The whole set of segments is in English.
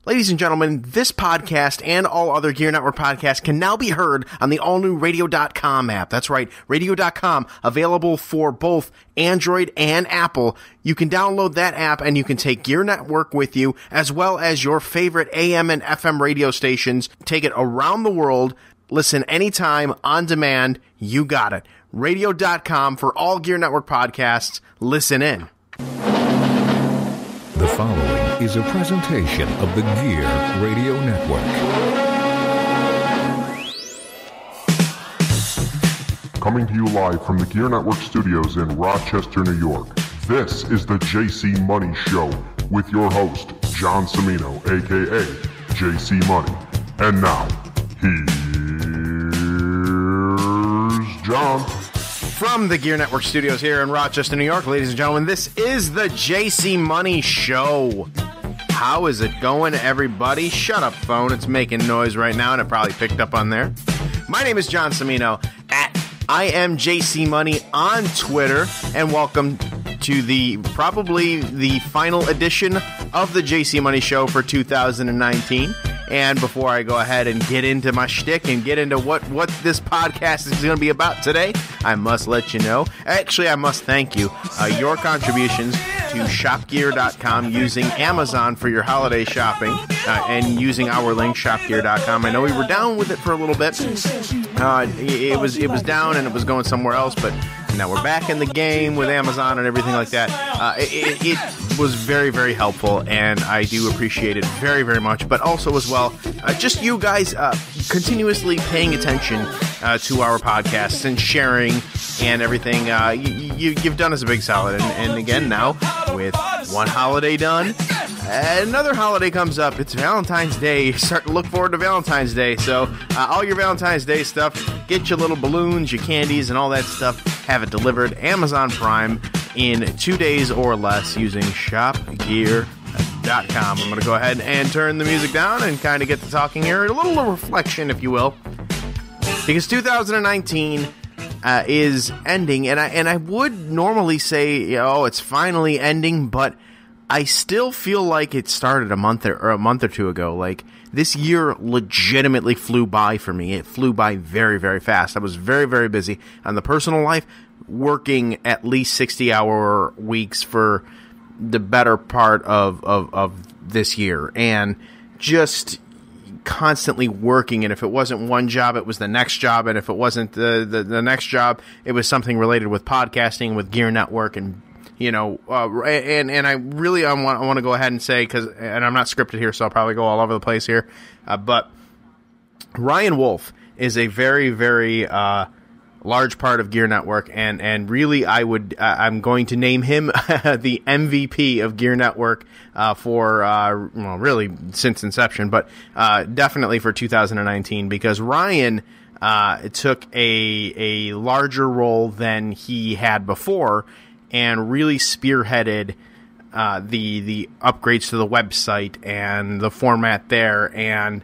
Ladies and gentlemen, this podcast and all other Gear Network podcasts can now be heard on the all-new Radio.com app. That's right, Radio.com, available for both Android and Apple. You can download that app and you can take Gear Network with you, as well as your favorite AM and FM radio stations. Take it around the world. Listen anytime, on demand. You got it. Radio.com for all Gear Network podcasts. Listen in. The following is a presentation of the Gear Radio Network. Coming to you live from the Gear Network studios in Rochester, New York, this is the JC Money Show with your host, John Cimino, a.k.a. JC Money. And now, here's John. From the Gear Network studios here in Rochester, New York, ladies and gentlemen, this is the JC Money Show. How is it going, everybody? Shut up, phone. It's making noise right now, and it probably picked up on there. My name is John Cimino, at I am JC Money on Twitter, and welcome to probably the final edition of the JC Money Show for 2019. And before I go ahead and get into my shtick and get into what this podcast is going to be about today, I must let you know. Actually, I must thank you. Your contributions to shopgear.com, using Amazon for your holiday shopping, and using our link, shopgear.com. I know we were down with it for a little bit. It was down and it was going somewhere else, but now we're back in the game with Amazon and everything like that. It was very, very helpful, and I do appreciate it very, very much. But also as well, just you guys continuously paying attention to our podcasts and sharing and everything. You've done us a big solid. And again, now with one holiday done, another holiday comes up. It's Valentine's Day. Start to look forward to Valentine's Day. So all your Valentine's Day stuff, get your little balloons, your candies, and all that stuff. Have it delivered Amazon Prime in 2 days or less using shopgear.com. I'm going to go ahead and turn the music down and kind of get to talking here. A little reflection, if you will. Because 2019 is ending, and I would normally say, it's finally ending, but I still feel like it started a month or two ago. Like, this year legitimately flew by for me. It flew by very, very fast. I was very, very busy on the personal life, working at least 60-hour weeks for the better part of this year, and just constantly working. And if it wasn't one job, it was the next job, and if it wasn't the next job, it was something related with podcasting, with Gear Network, and and I really want to go ahead and say, and I'm not scripted here, so I'll probably go all over the place here, but Ryan Wolf is a very, very large part of Gear Network, and really I'm going to name him the MVP of Gear Network for really since inception, but definitely for 2019, because Ryan took a larger role than he had before, and really spearheaded the upgrades to the website and the format there, and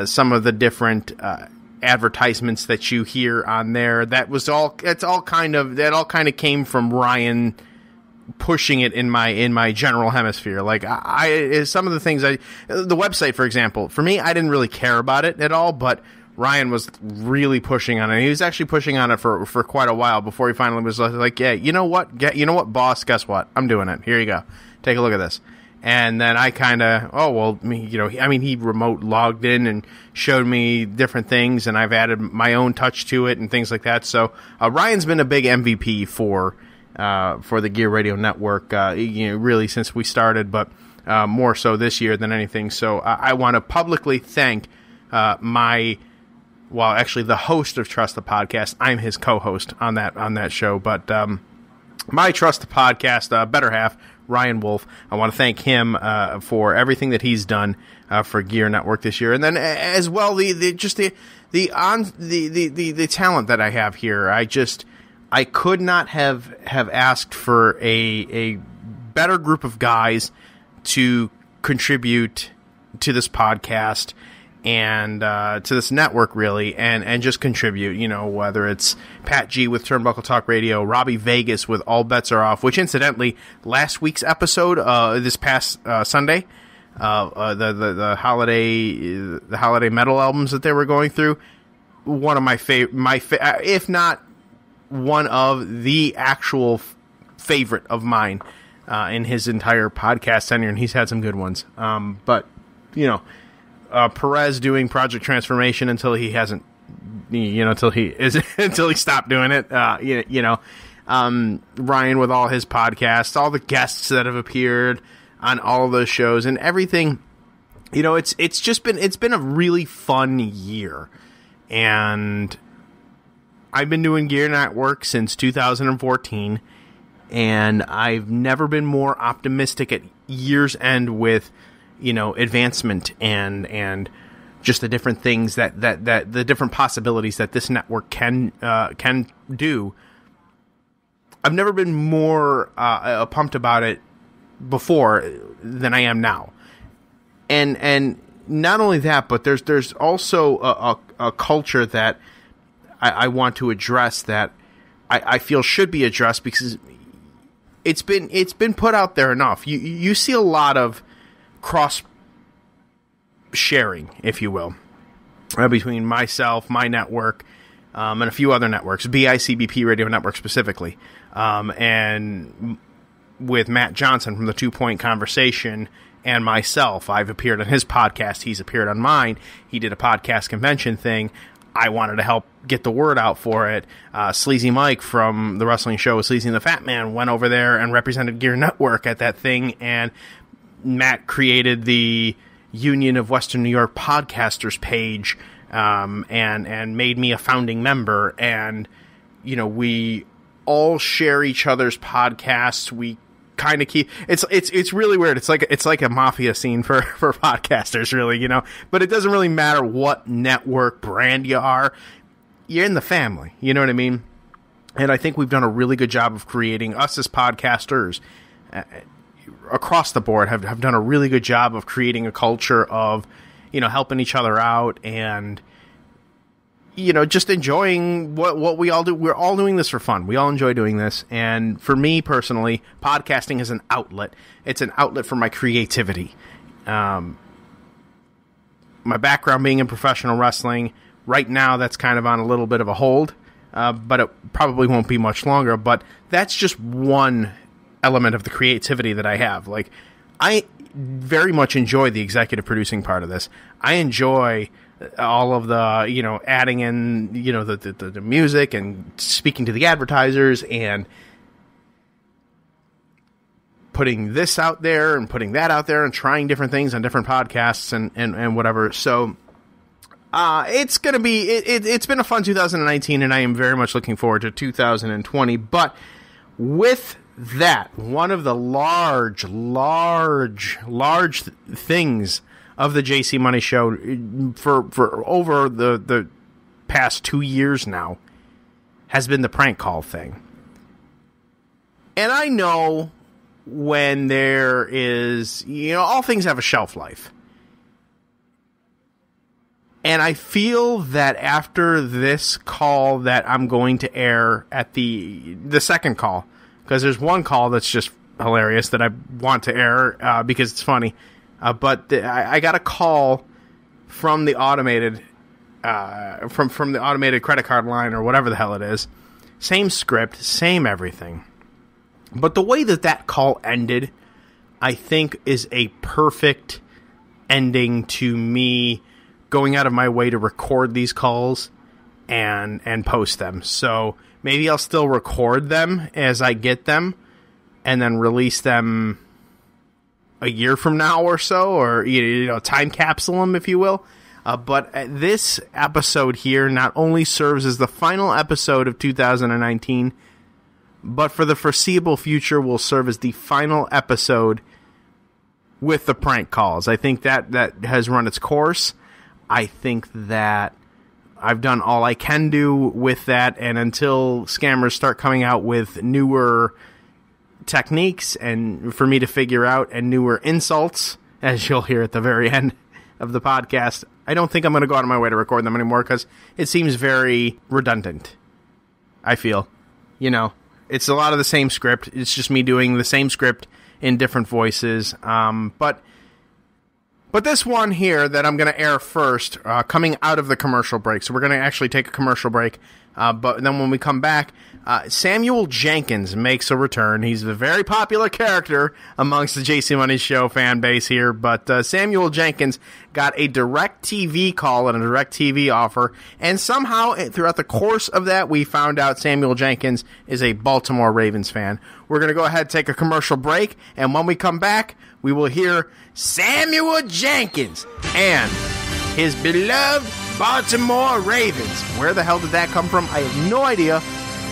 some of the different advertisements that you hear on there. That all kind of came from Ryan pushing it in my general hemisphere. Like, some of the things the website, for example, for me, I didn't really care about it at all, but Ryan was really pushing on it. He was actually pushing on it for quite a while before he finally was like, yeah, you know what, boss, guess what? I'm doing it. Here you go. Take a look at this. And then I kind of, he remote logged in and showed me different things, and I've added my own touch to it and things like that. So Ryan's been a big MVP for the Gear Radio Network, really since we started, but more so this year than anything. So I want to publicly thank the host of Trust the Podcast. I'm his co-host on that show, but my Trust the Podcast better half, Ryan Wolf. I want to thank him for everything that he's done for Gear Network this year, and then as well the talent that I have here. I could not have asked for a better group of guys to contribute to this podcast and to this network, really, and just contribute, whether it's Pat G with Turnbuckle Talk Radio, Robbie Vegas with All Bets Are Off, which, incidentally, last week's episode, this past Sunday, the holiday metal albums that they were going through. One of my if not one of the actual favorite of mine in his entire podcast tenure, and he's had some good ones. But Perez doing Project Transformation until he hasn't, until he stopped doing it. Ryan with all his podcasts, all the guests that have appeared on all of those shows and everything. It's been a really fun year, and I've been doing Gear Network since 2014, and I've never been more optimistic at year's end with, advancement and just the different things that the different possibilities that this network can do. I've never been more pumped about it before than I am now, and not only that, but there's also a culture that I want to address that I feel should be addressed, because it's been put out there enough. You see a lot of cross sharing, if you will, between myself, my network, and a few other networks, BICBP Radio Network specifically, and with Matt Johnson from the 2 Point Conversation and myself. I've appeared on his podcast. He's appeared on mine. He did a podcast convention thing. I wanted to help get the word out for it. Sleazy Mike from the wrestling show Sleazy and the Fat Man went over there and represented Gear Network at that thing, and Matt created the Union of Western New York Podcasters page, and made me a founding member. And, we all share each other's podcasts. We kind of keep, it's really weird. It's like a mafia scene for podcasters, really, but it doesn't really matter what network brand you are. You're in the family. You know what I mean? And I think we've done a really good job of creating, us as podcasters, across the board have done a really good job of creating a culture of, helping each other out and, just enjoying what we all do. We're all doing this for fun. We all enjoy doing this. And for me personally, podcasting is an outlet. It's an outlet for my creativity. My background being in professional wrestling, right now that's kind of on a little bit of a hold, but it probably won't be much longer. But that's just one element of the creativity that I have. Like, I very much enjoy the executive producing part of this. I enjoy all of the, adding in, the music and speaking to the advertisers and putting this out there and putting that out there and trying different things on different podcasts and whatever. So, it's going to be, it's been a fun 2019, and I am very much looking forward to 2020. But with that, one of the large things of the JC Money Show for over the past 2 years now has been the prank call thing. And I know when there is, all things have a shelf life. And I feel that after this call that I'm going to air at the second call, because there's one call that's just hilarious that I want to air because it's funny. But I got a call from the automated from the automated credit card line or whatever the hell it is. Same script, same everything. But the way that call ended, I think, is a perfect ending to me going out of my way to record these calls and post them. So maybe I'll still record them as I get them and then release them a year from now or so, or time capsule them, if you will. But this episode here not only serves as the final episode of 2019, but for the foreseeable future will serve as the final episode with the prank calls. I think that has run its course. I think that I've done all I can do with that, and until scammers start coming out with newer techniques and for me to figure out, and newer insults, as you'll hear at the very end of the podcast, I don't think I'm going to go out of my way to record them anymore, because it seems very redundant. I feel, it's a lot of the same script. It's just me doing the same script in different voices. But But this one here that I'm going to air first, coming out of the commercial break. So we're going to actually take a commercial break. But then when we come back, Samuel Jenkins makes a return. He's a very popular character amongst the JC Money Show fan base here. But Samuel Jenkins got a DirecTV call and a DirecTV offer. And somehow, throughout the course of that, we found out Samuel Jenkins is a Baltimore Ravens fan. We're going to go ahead and take a commercial break. And when we come back, we will hear Samuel Jenkins and his beloved Baltimore Ravens. Where the hell did that come from? I have no idea.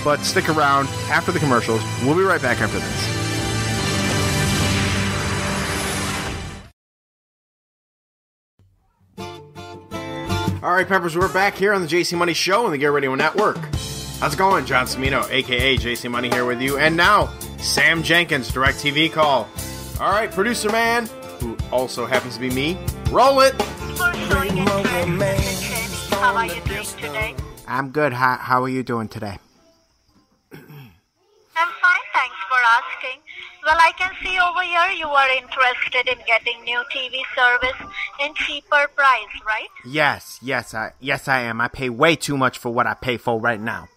But stick around after the commercials. We'll be right back after this. All right, Peppers, we're back here on the JC Money Show on the Gear Radio Network. How's it going? John Cimino, a.k.a. JC Money, here with you. And now, Sam Jenkins, DirecTV call. All right, producer man, who also happens to be me, roll it. How are you doing today? I'm good. How are you doing today? I'm fine, thanks for asking. Well, I can see over here you are interested in getting new TV service in cheaper price, right? Yes, I am. I pay way too much for what I pay for right now.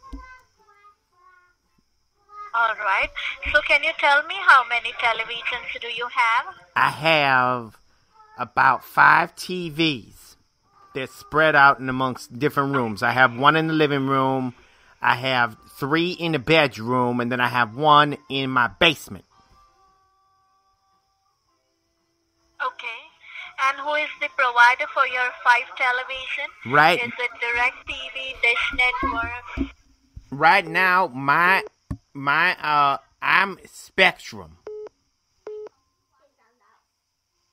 All right. So can you tell me how many televisions do you have? I have about 5 TVs. They're spread out in amongst different rooms. I have one in the living room. I have 3 in the bedroom, and then I have 1 in my basement. Okay. And who is the provider for your 5 television? Right. Is it DirecTV, Dish Network? Right now, I'm Spectrum.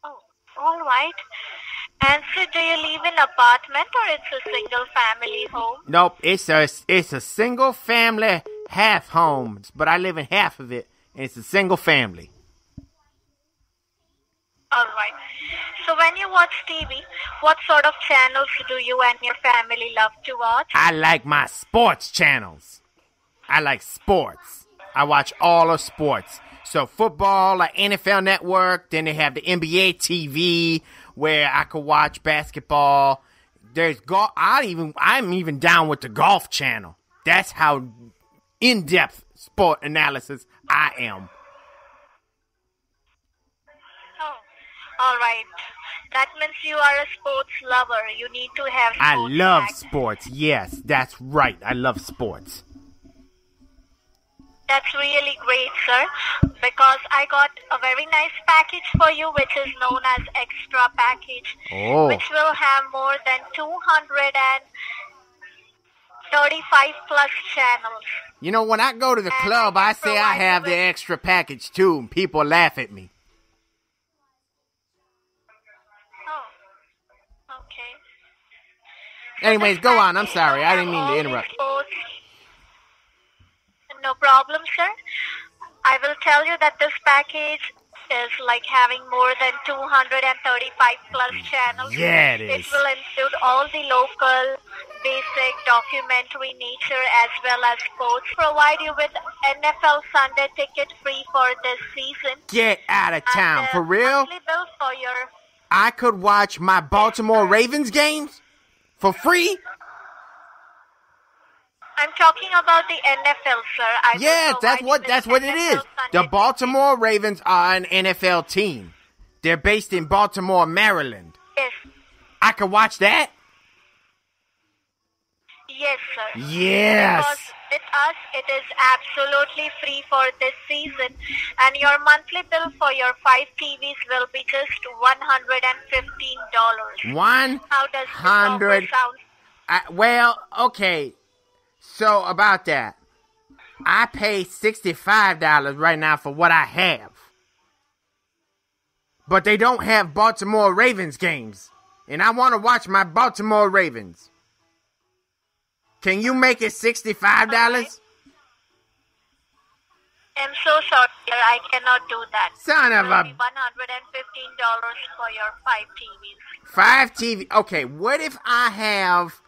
Oh, all right. And so do you live in apartment or it's a single family home? Nope, it's a single family half home, but I live in half of it, and it's a single family. All right. So when you watch TV, what sort of channels do you and your family love to watch? I like my sports channels. I like sports. I watch all of sports. So football, like NFL Network, then they have the NBA TV, where I could watch basketball. There's golf. I'm even down with the golf channel. That's how in-depth sport analysis I am. Oh, all right. That means you are a sports lover. You need to have sports. I love facts. sports. Yes, that's right. I love sports. That's really great, sir, because I got a very nice package for you, which is known as Extra Package, which will have more than 235 plus channels. You know, when I go to the club, I say I have the extra package, too, and people laugh at me. Oh, okay. Anyways, go on. I'm sorry. I didn't mean to interrupt. No problem, sir. I will tell you that this package is like having more than 235 plus channels. Yeah, it is. It will include all the local, basic, documentary nature as well as sports. Provide you with NFL Sunday ticket free for this season. Get out of town. For real? Monthly bill for your... I could watch my Baltimore Ravens games for free? I'm talking about the NFL, sir. Yes, that's what it is. The Baltimore Ravens are an NFL team. They're based in Baltimore, Maryland. Yes. I could watch that? Yes, sir. Yes. Because with us, it is absolutely free for this season. And your monthly bill for your 5 TVs will be just $115. How does this offer sound? Well, okay. So, about that, I pay $65 right now for what I have. But they don't have Baltimore Ravens games. And I want to watch my Baltimore Ravens. Can you make it $65? Okay. I'm so sorry, sir. I cannot do that. Son of a... $115 for your 5 TVs. 5 TV. Okay, what if I have...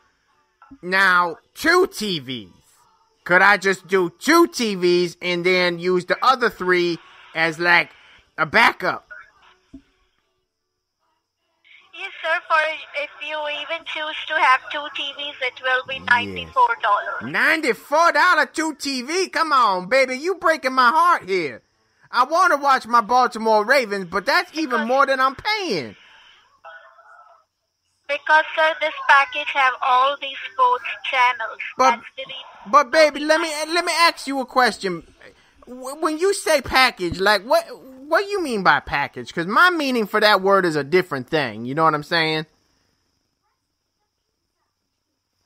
Now, 2 TVs. Could I just do 2 TVs and then use the other 3 as like a backup? package, sir, for if you even choose to have 2 TVs, it will be $94. $94 2 TV? Come on, baby. You breaking my heart here. I want to watch my Baltimore Ravens, but that's even more than I'm paying. Because, sir, this package have all these sports channels. But baby, let me ask you a question. When you say package, like what do you mean by package? Because my meaning for that word is a different thing. You know what I'm saying?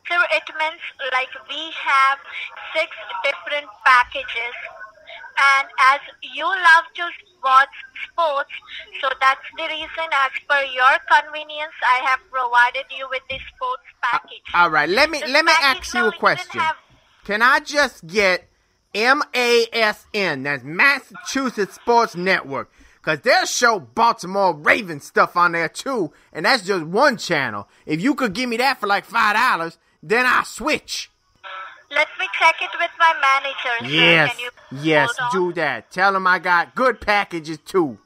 Sir, it means like we have 6 different packages. And as you love to watch sports, so that's the reason, as per your convenience, I have provided you with the sports package. All right, let me ask you a question. Can I just get MASN, that's Massachusetts Sports Network? Because they'll show Baltimore Ravens stuff on there too, and that's just one channel. If you could give me that for like $5, then I'll switch. Let me check it with my manager. Yes, Can you yes, do that. Tell him I got good packages too.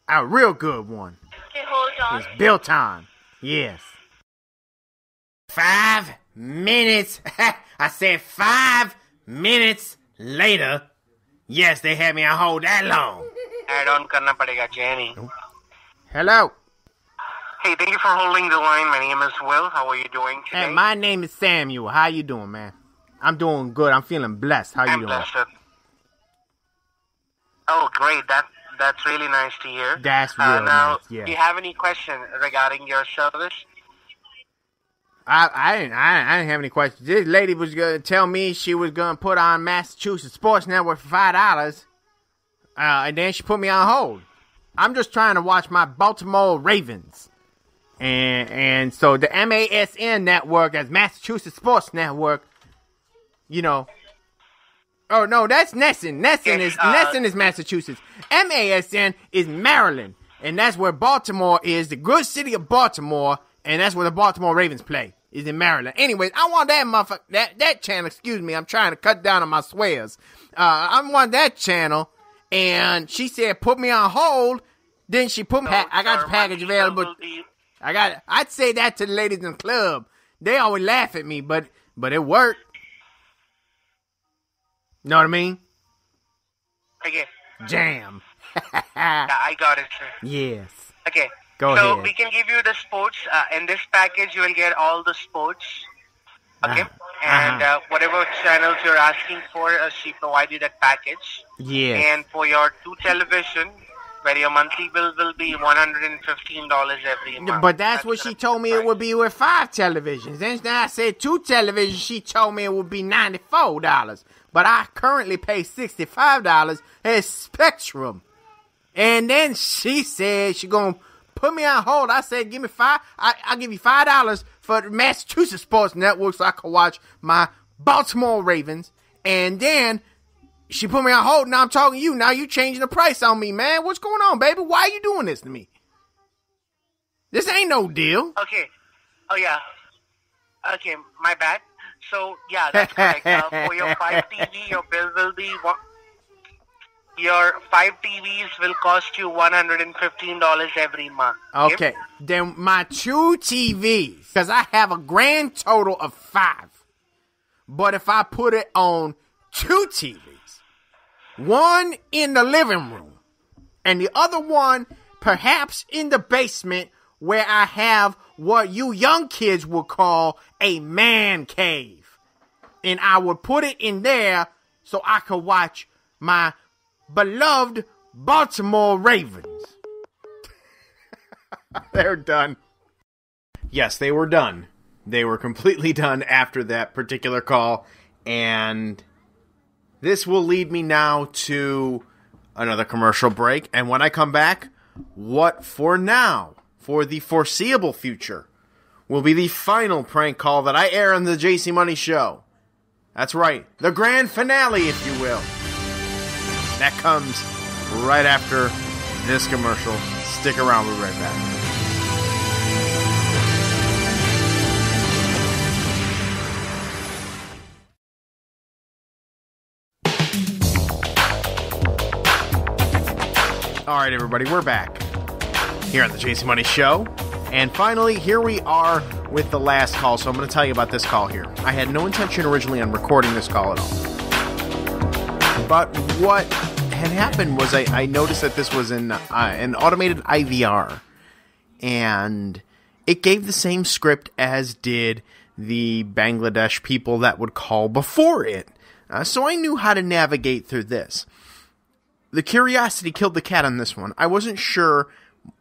A real good one. Okay, hold on. It's built on. Yes. 5 minutes. I said 5 minutes later. Yes, they had me on hold that long. Add on karna padega, Jenny. Hello. Hey, thank you for holding the line. My name is Will. How are you doing today? Hey, my name is Samuel. How you doing, man? I'm doing good. I'm feeling blessed. How you doing? I'm blessed. Oh, great. That's really nice to hear. That's real now, nice, yeah. Do you have any question regarding your service? I didn't have any questions. This lady was going to tell me she was going to put on Massachusetts Sports Network for $5, and then she put me on hold. I'm just trying to watch my Baltimore Ravens. And so the MASN network, as Massachusetts Sports Network, you know. Oh no, that's Nesson. Nesson is Massachusetts. MASN is Maryland, and that's where Baltimore is, the good city of Baltimore, and that's where the Baltimore Ravens play. Is in Maryland. Anyways, I want that motherfucker, that channel. Excuse me, I'm trying to cut down on my swears. I want that channel, and she said put me on hold. Then she put me. I got the package available. I'd say that to the ladies in the club. They always laugh at me, but it worked. Know what I mean? Okay. Jam. Yeah, I got it, sir. Yes. Okay. Go ahead. So we can give you the sports. In this package, you will get all the sports. Okay. And whatever channels you're asking for, she provide you that package. Yes. And for your 2 television, where your monthly bill will be $115 every month. But that's what she told me it would be with 5 televisions. Then I said 2 televisions. She told me it would be $94. But I currently pay $65 at Spectrum. And then she said she gonna put me on hold. I said, give me $5. I'll give you $5 for the Massachusetts Sports Network so I can watch my Baltimore Ravens. And then she put me on hold. Now I'm talking to you. Now you changing the price on me, man. What's going on, baby? Why are you doing this to me? This ain't no deal. Okay. Oh, yeah. Okay, my bad. So, yeah, that's correct. For your 5 TV, your bill will be... Your 5 TVs will cost you $115 every month. Okay. Then my 2 TVs, because I have a grand total of 5. But if I put it on 2 TVs, one in the living room, and the other one perhaps in the basement where I have what you young kids would call a man cave. And I would put it in there so I could watch my beloved Baltimore Ravens. They're done. Yes, they were done. They were completely done after that particular call. And this will lead me now to another commercial break. And when I come back, what for now, for the foreseeable future, will be the final prank call that I air on the JC Money Show. That's right, the grand finale, if you will. That comes right after this commercial. Stick around, we'll be right back. All right, everybody, we're back. here on the JC Money Show. And finally, here we are with the last call. So I'm going to tell you about this call here. I had no intention originally on recording this call at all. But what had happened was I noticed that this was an automated IVR. And it gave the same script as did the Bangladesh people that would call before it. So I knew how to navigate through this. The curiosity killed the cat on this one. I wasn't sure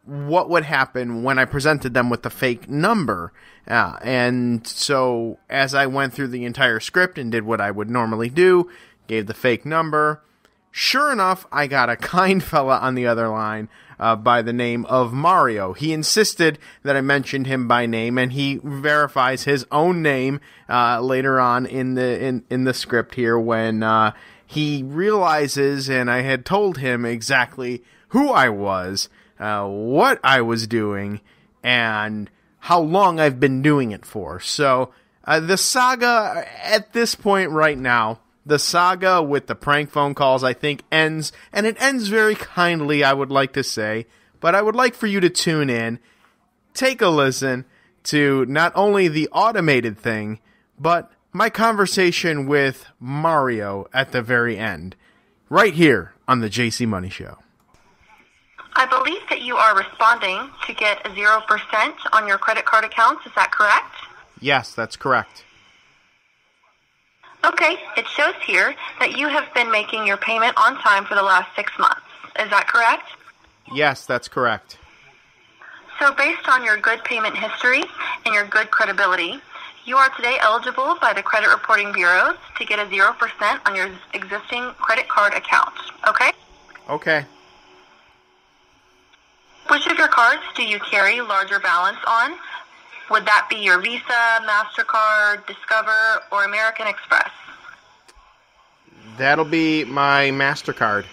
what would happen when I presented them with the fake number. And so as I went through the entire script and did what I would normally do, gave the fake number, sure enough, I got a kind fella on the other line by the name of Mario. He insisted that I mentioned him by name, and he verifies his own name later on in the script here when he realizes, and I had told him exactly who I was, what I was doing, and how long I've been doing it for. So the saga at this point right now, the saga with the prank phone calls, I think, ends, and it ends very kindly, I would like to say, but I would like for you to tune in, take a listen to not only the automated thing, but my conversation with Mario at the very end, right here on the JC Money Show. I believe that you are responding to get 0% on your credit card accounts. Is that correct? Yes, that's correct. Okay, it shows here that you have been making your payment on time for the last 6 months. Is that correct? Yes, that's correct. So based on your good payment history and your good credibility, you are today eligible by the credit reporting bureaus to get a 0% on your existing credit card account. Okay? Okay. Which of your cards do you carry larger balance on? Would that be your Visa, MasterCard, Discover, or American Express? That'll be my MasterCard.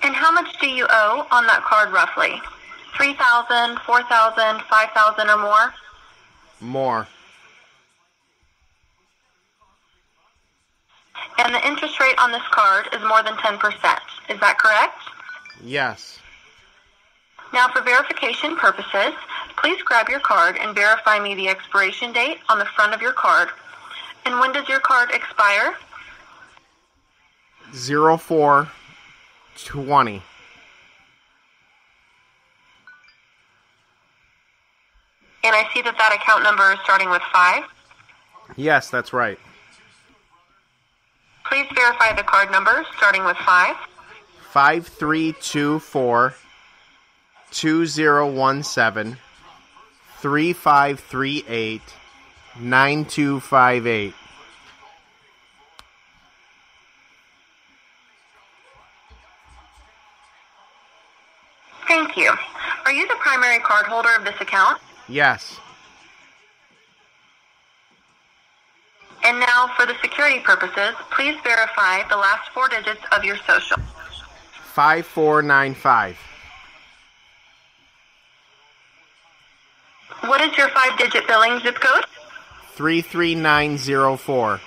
And how much do you owe on that card roughly? $3,000, $4,000, $5,000 or more? More. And the interest rate on this card is more than 10%. Is that correct? Yes. Now, for verification purposes, please grab your card and verify me the expiration date on the front of your card. And when does your card expire? 04/20. And I see that account number is starting with 5. Yes, that's right. Please verify the card number starting with 5. 5324 2017 3538 9258. Thank you. Are you the primary card holder of this account? Yes. And now, for the security purposes, please verify the last 4 digits of your social. 5495. What is your 5-digit billing zip code? 33904.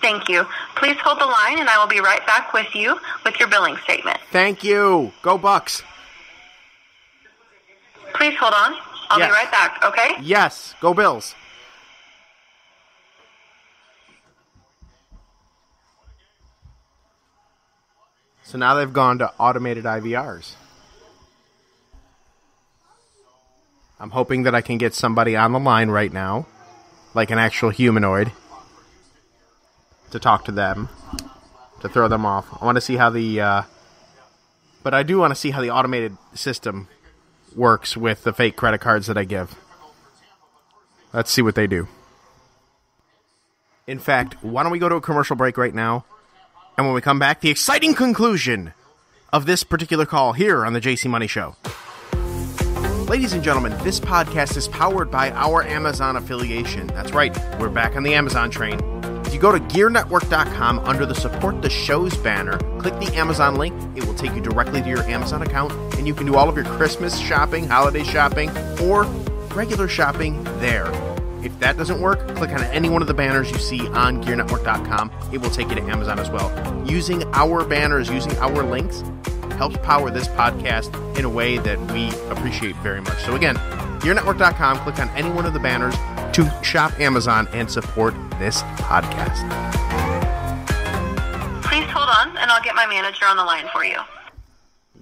Thank you. Please hold the line, and I will be right back with you with your billing statement. Thank you. Go Bucks. Please hold on. I'll Yes. be right back, okay? Yes. Go Bills. So now they've gone to automated IVRs. I'm hoping that I can get somebody on the line right now, like an actual humanoid, to talk to them, to throw them off. I want to see how but I do want to see how the automated system works with the fake credit cards that I give. Let's see what they do. In fact, why don't we go to a commercial break right now, and when we come back, the exciting conclusion of this particular call here on the JC Money Show. Ladies and gentlemen, this podcast is powered by our Amazon affiliation. That's right, we're back on the Amazon train. If you go to gearnetwork.com under the Support the Shows banner, click the Amazon link. It will take you directly to your Amazon account, and you can do all of your Christmas shopping, holiday shopping, or regular shopping there. If that doesn't work, click on any one of the banners you see on GearNetwork.com. It will take you to Amazon as well. Using our banners, using our links, helps power this podcast in a way that we appreciate very much. So again, GearNetwork.com, click on any one of the banners to shop Amazon and support this podcast. Please hold on, and I'll get my manager on the line for you.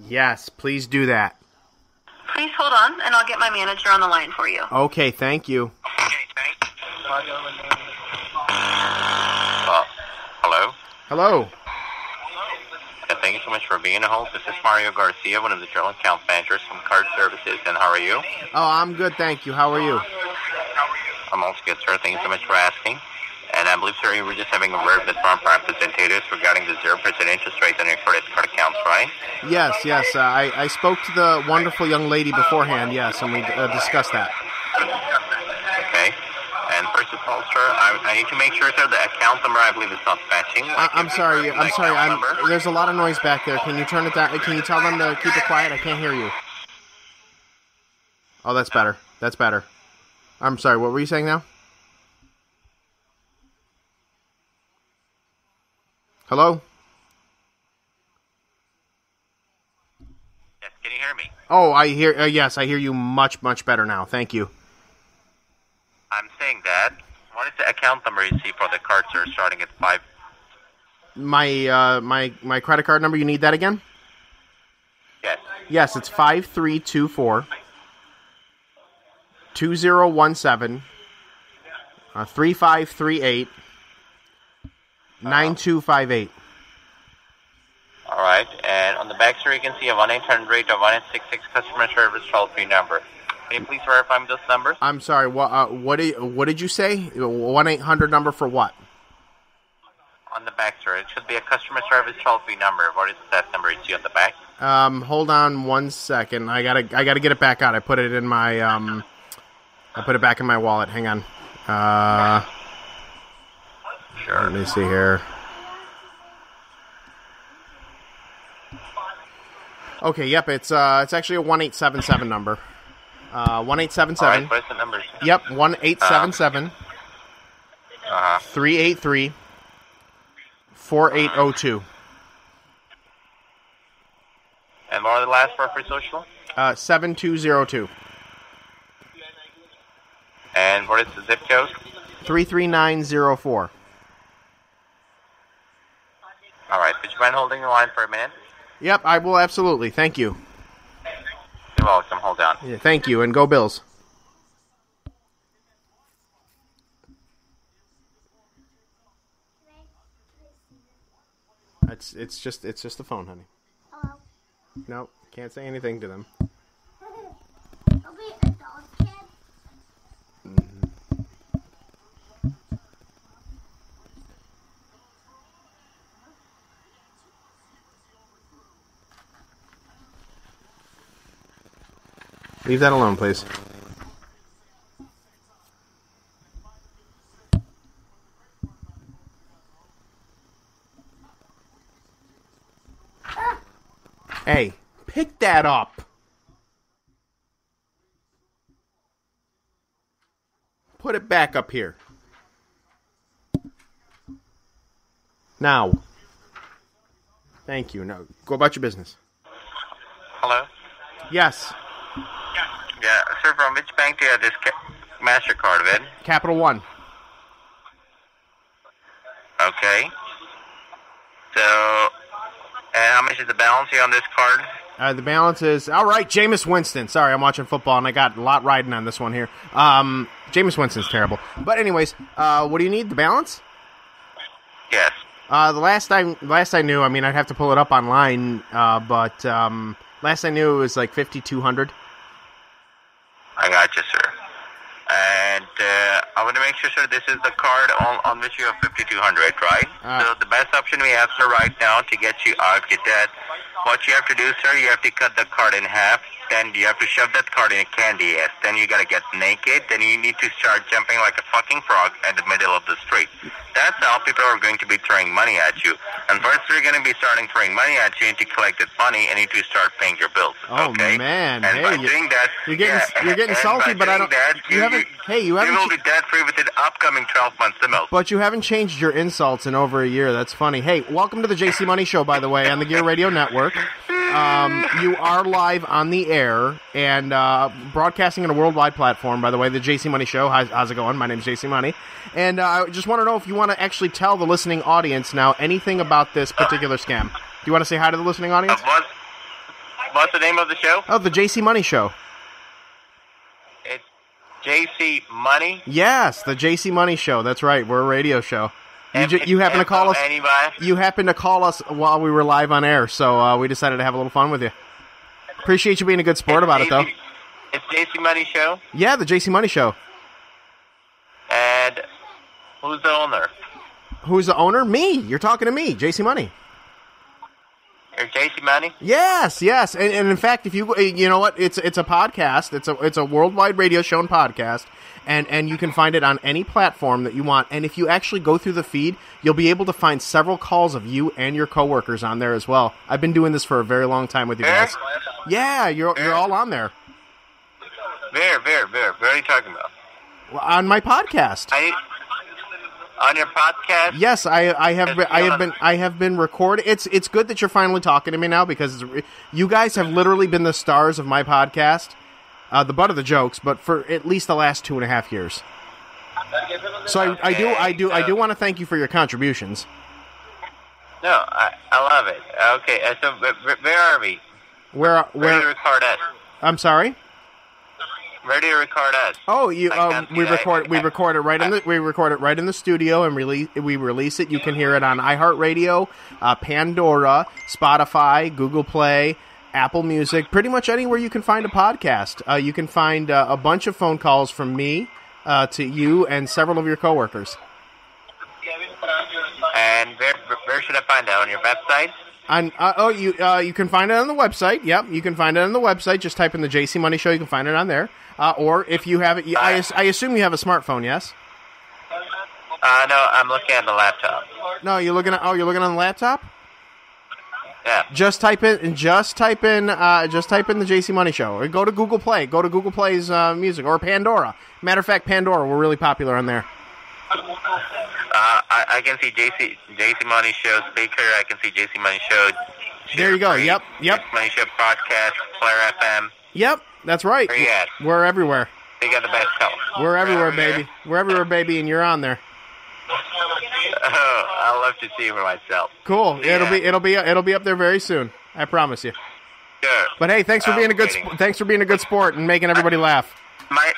Yes, please do that. Please hold on, and I'll get my manager on the line for you. Okay, thank you. Hello? Hello. Yeah, thank you so much for being a hold. This is Mario Garcia, one of the general account managers from Card Services, and how are you? Oh, I'm good, thank you. How are you? I'm also good, sir. Thank you so much for asking. And I believe, sir, you were just having a word with our representatives regarding the 0% interest rate on your credit card accounts, right? Yes. I spoke to the wonderful young lady beforehand, yes, and we discussed that. Okay. And first of all, sir, I need to make sure, sir, the account number, I believe, is not matching. I'm sorry. There's a lot of noise back there. Can you turn it down? Can you tell them to keep it quiet? I can't hear you. Oh, that's better. That's better. I'm sorry. What were you saying now? Hello? Yes, can you hear me? Oh, I hear. Yes, I hear you much better now. Thank you. I'm saying that. What is the account number you see for the card, sir, starting at 5? My credit card number. You need that again? Yes. Yes, it's 5324 2017 3538 9258. All right, and on the back, sir, you can see a 1-800 or 1866 customer service toll-free number. Can you please verify me those numbers? I'm sorry. What did you say? 1-800 number for what? On the back, sir, it should be a customer service toll-free number. What is that number you see on the back? Hold on 1 second. I gotta get it back out. I put it in my I put it back in my wallet. Hang on. Sure. Let me see here. Okay, yep, it's actually a 1877 number. 1877. All right, what's the numbers? Yep, 1877 Uh-huh. 383 4802. And what are the last four for social? 7202. And what is the zip code? 33904. All right, would you mind holding the line for a minute? Yep, I will absolutely. Thank you. You're welcome. Hold on. Yeah, thank you, and go Bills. It's just a phone, honey. Hello. No, can't say anything to them. Are we adults yet? Leave that alone, please. Hey, pick that up. Put it back up here. Now. Thank you. Now, go about your business. Hello? Yes. Yeah, sir, from which bank do you have this MasterCard with? Capital One. Okay. So, and how much is the balance here on this card? The balance is... All right, Jameis Winston. Sorry, I'm watching football, and I got a lot riding on this one here. Jameis Winston's terrible. But anyways, what do you need? The balance? Yes. The last I knew, I mean, I'd have to pull it up online, but last I knew it was like 5,200. I got you, sir. And I want to make sure, sir, this is the card on which you have 5,200, right? So the best option we have, sir, right now to get you out, get that. What you have to do, sir, you have to cut the card in half. Then you have to shove that card in a candy ass. Then you got to get naked. Then you need to start jumping like a fucking frog in the middle of the street. that's how people are going to be throwing money at you. And first, they're going to be starting throwing money at you, and to collect that money, and you to start paying your bills. Oh, okay? man. And by Hey, doing that, you're getting salty, but I don't. You haven't. Hey, you haven't. You will be debt free within the upcoming 12 months the most. But you haven't changed your insults in over a year. That's funny. Hey, welcome to the JC Money Show, by the way, on the Gear Radio Network. You are live on the air and broadcasting on a worldwide platform, by the way, the JC Money Show. How's it going? My name's JC Money. And I just want to know if you want to actually tell the listening audience now anything about this particular scam. Do you want to say hi to the listening audience? What's the name of the show? Oh, the JC Money Show. It's JC Money? Yes, the JC Money Show. That's right. We're a radio show. You happen to call us. Anybody? You happened to call us while we were live on air, so we decided to have a little fun with you. Appreciate you being a good sport about it, though. It's JC Money Show? Yeah, the JC Money Show. And who's the owner? Who's the owner? Me. You're talking to me, JC Money. You're JC Money? Yes. And in fact, if you know what, it's a podcast. It's a worldwide radio show and podcast, and you can find it on any platform that you want. And if you actually go through the feed, you'll be able to find several calls of you and your coworkers on there as well. I've been doing this for a very long time with you guys. Yeah, you're all on there. Where are you talking about? On my podcast. On your podcast? Yes, I have been recording. It's good that you're finally talking to me now, because you guys have literally been the stars of my podcast, the butt of the jokes, but for at least the last 2.5 years. So I do want to thank you for your contributions. No, I love it. Okay, so where are we? Where do you record at? I'm sorry? Where do you record at? Oh, we record it right in the studio and we release it. You can hear it on iHeartRadio, Pandora, Spotify, Google Play, Apple Music, pretty much anywhere you can find a podcast. You can find a bunch of phone calls from me to you and several of your coworkers. And where should I find that? On your website? You can find it on the website. Yep, you can find it on the website. Just type in the JC Money Show. You can find it on there. Or if you have it, I assume you have a smartphone. Yes. No, I'm looking at the laptop. No, you're looking on the laptop. Yeah. Just type in the JC Money Show, or go to Google Play. Go to Google Play's music, or Pandora. Matter of fact, Pandora, we're really popular on there. I can see JC Money Show speaker. I can see JC Money Show. There you go. Yep. JC Money Show podcast, Player FM. Yep, that's right. Where you at? We're everywhere. You got the best help. We're everywhere, baby. We're everywhere, baby, and you're on there. Oh, I'll love to see you for myself. Cool. Yeah. It'll be up there very soon. I promise you. Sure. But hey, thanks for being a good sport and making everybody laugh. My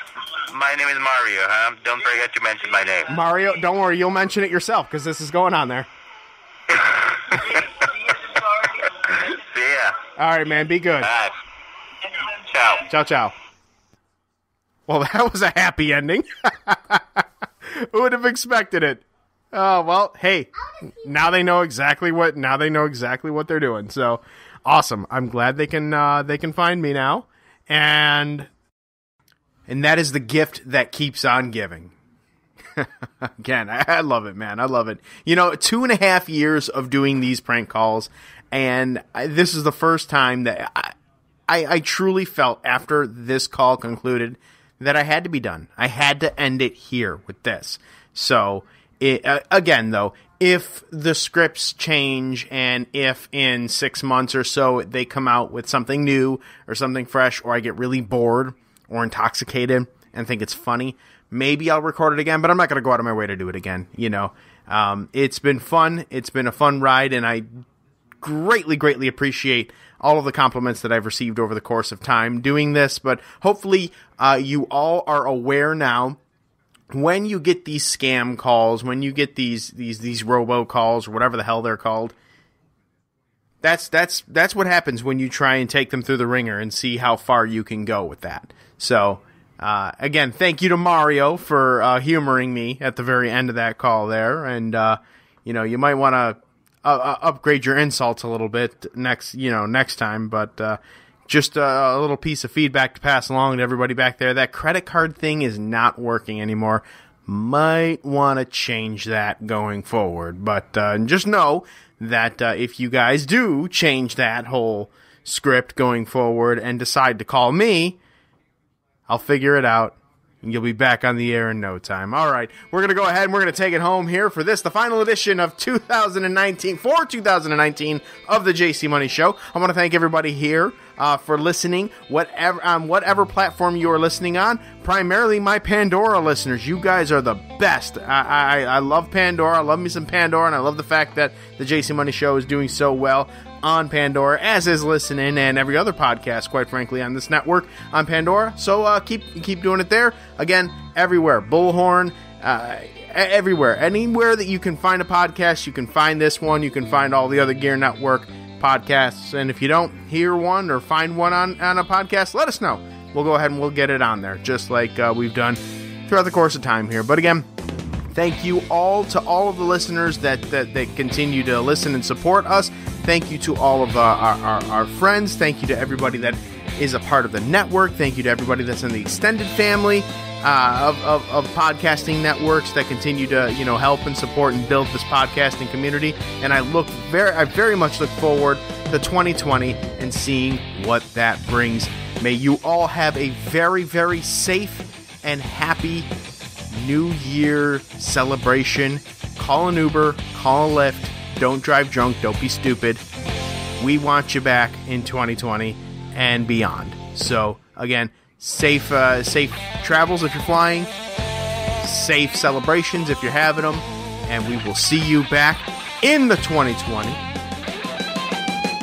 name is Mario. Don't forget to mention my name. Mario, don't worry, you'll mention it yourself because this is going on there. See ya. All right, man. Be good. All right. Ciao. Ciao. Well, that was a happy ending. Who would have expected it? Oh, well, hey, now they know exactly what they're doing. So, awesome. I'm glad they can find me now. And that is the gift that keeps on giving. Again, I love it, man. I love it. 2.5 years of doing these prank calls, and this is the first time that I truly felt after this call concluded that I had to be done. I had to end it here with this. So, again, though, if the scripts change and if in 6 months or so they come out with something new or something fresh, or I get really bored or intoxicated and think it's funny, maybe I'll record it again, but I'm not going to go out of my way to do it again. It's been fun. It's been a fun ride, and I greatly appreciate all of the compliments that I've received over the course of time doing this. But hopefully you all are aware now, when you get these scam calls, when you get these robo calls or whatever the hell they're called, that's what happens when you try and take them through the ringer and see how far you can go with that. So again, thank you to Mario for humoring me at the very end of that call there, and you might want to upgrade your insults a little bit next time, but just a little piece of feedback to pass along to everybody back there. That credit card thing is not working anymore. might want to change that going forward. But just know that if you guys do change that whole script going forward and decide to call me, I'll figure it out, and you'll be back on the air in no time. All right, we're going to go ahead and we're going to take it home here for this, the final edition of 2019 of the JC Money Show. I want to thank everybody here for listening, whatever platform you are listening on, primarily my Pandora listeners. You guys are the best. I love Pandora. I love me some Pandora, and I love the fact that the JC Money Show is doing so well on Pandora, as is Listening and every other podcast, quite frankly, on this network on Pandora. So keep doing it there. Again, everywhere. Bullhorn, everywhere. Anywhere that you can find a podcast, you can find this one. You can find all the other Gear Network podcasts. And if you don't hear one or find one on a podcast, let us know. We'll go ahead and we'll get it on there, just like we've done throughout the course of time here. But again, thank you all to all of the listeners that continue to listen and support us. Thank you to all of our friends. Thank you to everybody that is a part of the network. Thank you to everybody that's in the extended family of podcasting networks that continue to help and support and build this podcasting community. And I very much look forward to 2020 and seeing what that brings. May you all have a very, very safe and happy New Year celebration. Call an Uber, call a Lyft. Don't drive drunk. Don't be stupid. We want you back in 2020 and beyond. So, again, safe travels if you're flying. Safe celebrations if you're having them. And we will see you back in the 2020.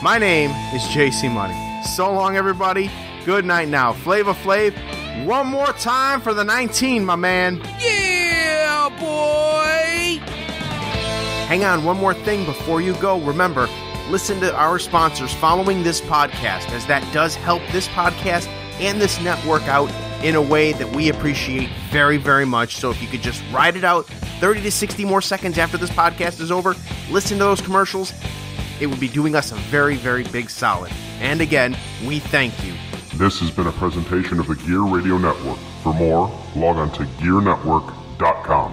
My name is JC Money. So long, everybody. Good night now. Flava Flav, one more time for the 19, my man. Yeah, boy! Hang on, one more thing before you go. Remember, listen to our sponsors following this podcast, as that does help this podcast and this network out in a way that we appreciate very, very much. So if you could just ride it out 30 to 60 more seconds after this podcast is over, listen to those commercials, it would be doing us a very, very big solid. And again, we thank you. This has been a presentation of the Gear Radio Network. For more, log on to gearnetwork.com.